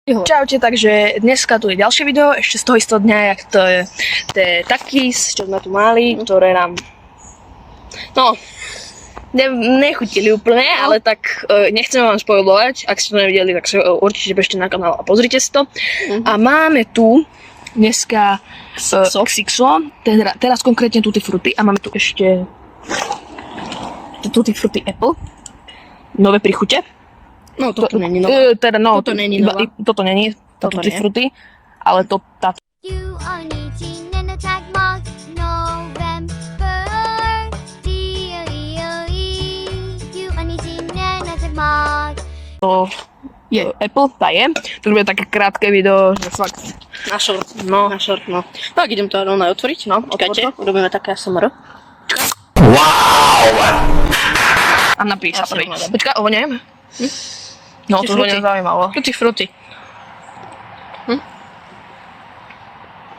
Čaute, takže dneska tu je ďalšie video, ešte z toho istého dňa, jak to je takís, čo sme tu mali, ktoré nám, no, nechutili úplne, ale tak nechceme vám spoilovať, ak ste to nevideli, tak sa určite bežte na kanál a pozrite si to. A máme tu dneska Xixo, teraz konkrétne Tutti Frutti a máme tu ešte Tutti Frutti Apple, nové príchute. No toto není nová. Toto není nová. Toto není, toto Tutti Frutti, ale to táto. You are eating an attack mark November. D-O-E-O-E. You are eating an attack mark. To je Apple, tá je. To bude také krátke video, že fakt. Na short. No. Tak idem to rovno otvoriť. No, Čakajte, robíme také ASMR. A napíš sa prvý. Počkaj, ovoňujem. No, to bude zaujímavo. Tutti Frutti.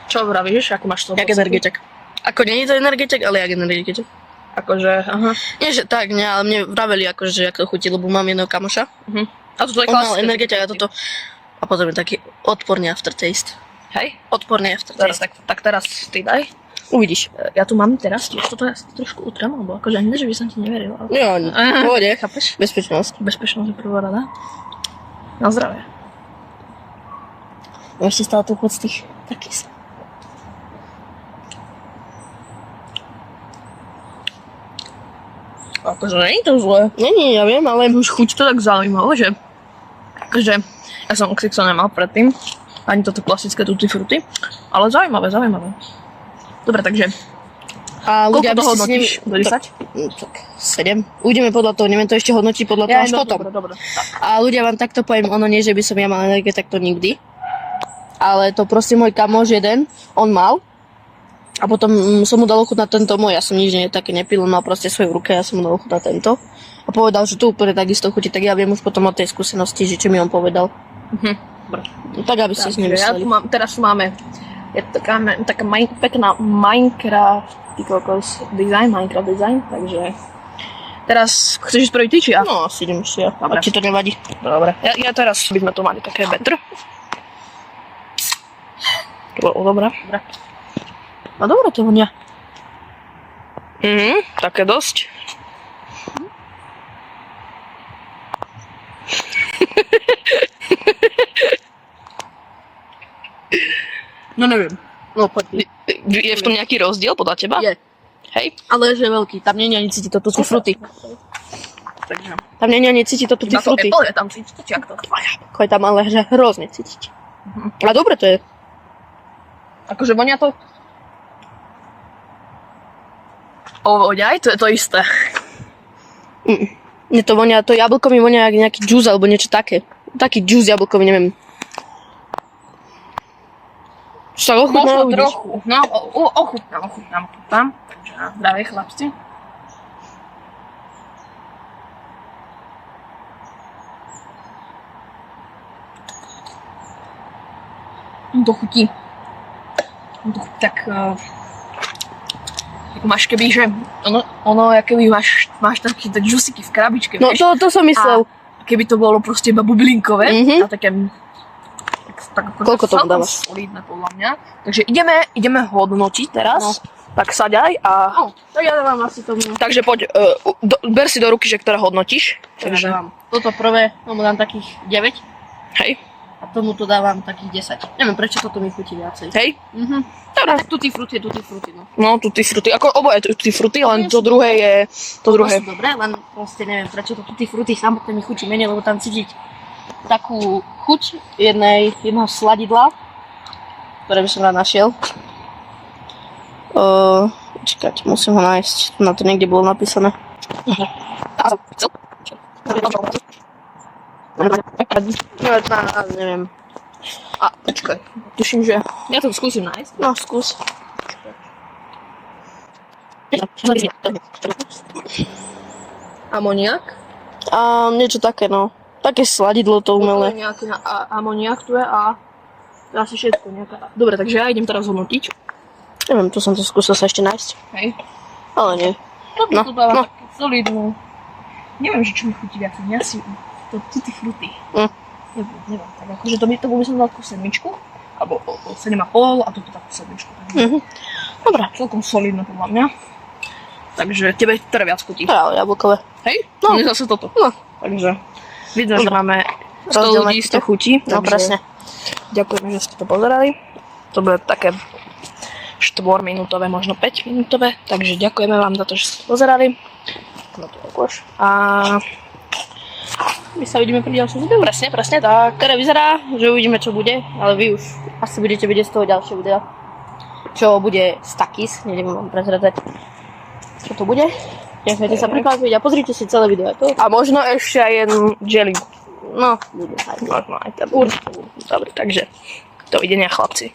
Čo vravíš, ako máš to? Jak energetik. Ako nie je to energetik, ale jak energetik. Akože, aha. Nie, že tak, nie, ale mne vraveli akože, jak to chutí, lebo mám jedného kamoša. A toto je On mal klasické. energetik a toto. A potom je taký odporný aftertaste. Hej? Odporný Teraz, aftertaste. tak teraz ty daj. Uvidíš. Ja tu mám teraz tiež, toto ja si trošku utrem, lebo akože ani ne, že by som ti neveril. Ale... Jo, pohode. Chápeš? Bezpečnosť. Bezpečnosť je prvá rada. Na zdravie. Ešte stále tu chod z tých takých. Akože nie je to zlé. Nie, ja viem, ale Už chuť to tak zaujímavo, že akože ja som Xixo nemal predtým, ani toto klasické Tutti Frutti, ale zaujímavé. Dobre, takže a koľko ľudia to by si s hodnotíš? Do 10? Tak 7. Ujdeme podľa toho, neviem to ešte hodnotiť podľa toho až potom. Dobre. A ľudia vám takto poviem, ono nie, že by som ja mal energie, tak to nikdy. Ale to proste môj kamoš jeden, on mal. A potom som mu dal ochutnať tento môj, ja som nič také nepil, on mal proste svoje v ruke, ja som mu dal ochutnať tento. A povedal, že to úplne takisto chutí, tak ja viem už potom o tej skúsenosti, že čo mi on povedal. Dobre. No, tak aby ste si Ja nemysleli. teraz tu máme je taká pekná Minecraft Minecraft design, takže teraz chceš ísť prvý ty, či ja? No, asi idem ešte ja. Dobre. A či to nevadí? Dobre, ja teraz by sme to mali také better. To bolo dobré. No dobré to vonia. Také dosť. No neviem. No, poď. Je v tom nejaký rozdiel podľa teba? Je. Hej? Ale že veľký, tam nie je ani cítiť to Tutti Frutti. Takže. Tam nie je ani cítiť to Tutti Na to Frutti. Apple je tam cítiť, či ak to? Je tam ale že hrozne cítiť. A dobre to je. Akože vonia to... Vonia aj, to je to isté. Mne to vonia, to jablko mi vonia jak nejaký džús alebo niečo také. Taký džús jablkový, neviem. Však ochutná, Možno uvidíš. trochu. No, ochutnám. Takže na zdravie, chlapci. To chutí. Tak... ako máš keby, že... Ono keby máš také džusiky v krabičke, No vieš? to som myslel. A keby to bolo proste iba bublinkové, a také... Tak Koľko tomu dávaš? Solidné podľa mňa. Takže ideme hodnotiť teraz. No. Tak saďaj a... Tak ja dávam asi tomu. Takže poď, ber si do ruky, že ktoré hodnotíš. Takže... Toto prvé, tomu dám takých 9 Hej. a tomu to dávam takých 10. Neviem, prečo toto mi chutí viacej. Hej. Dobre, tak Tutti Frutti je Tutti Frutti, no. No, Tutti Frutti. Ako oboje Tutti Frutti, len to druhé je... To druhé. Sú dobré, len proste neviem, prečo to Tutti Frutti samotné mi chutí menej, lebo tam cítiť takú chuť jedného sladidla, ktoré by som rád našiel. Čakať, musím ho nájsť. Na to niekde bolo napísané. Neviem. A počkaj, tuším, že... Ja to skúsim nájsť. No, skús. Amoniak. Niečo také, no. Také sladidlo to umelé. Nejaký amoniak tu je a... Asi všetko nejaká... Dobre, takže ja idem teraz hodnotiť. Neviem, tu som to skúsil sa ešte nájsť. Hej. Ale nie. No, to dávam takú solidnú. Neviem, že čo mi chutí viac. Ja si to Tutti Frutti. neviem, tak akože tomu by som dal takú 7, alebo 7,5 a toto takú 7. Takže Dobre. celkom solidné podľa mňa. Takže tebe teda viac chutí. Ja, jablkové. Hej? No. Mne zase toto. No. Takže vidno, že Dobre. máme 100 Rozdielne ľudí, 100 chutí. No takže presne. Ďakujeme, že ste to pozerali. To bude také 4-minútové, možno 5-minútové. Takže ďakujeme vám za to, že ste to pozerali. No to takož. A my sa vidíme pri ďalšom videu. Presne, tak. Ktoré vyzerá, že uvidíme, čo bude, ale vy už asi budete vidieť z toho ďalšieho videa. Čo bude z Takis, nejdem vám prezradzať, čo to bude. Nechajte sa prekvapiť a pozrite si celé video. A možno ešte aj jeden jelly. No, bude aj. Možno aj tam. Určite. Dobre, takže dovidenia chlapci.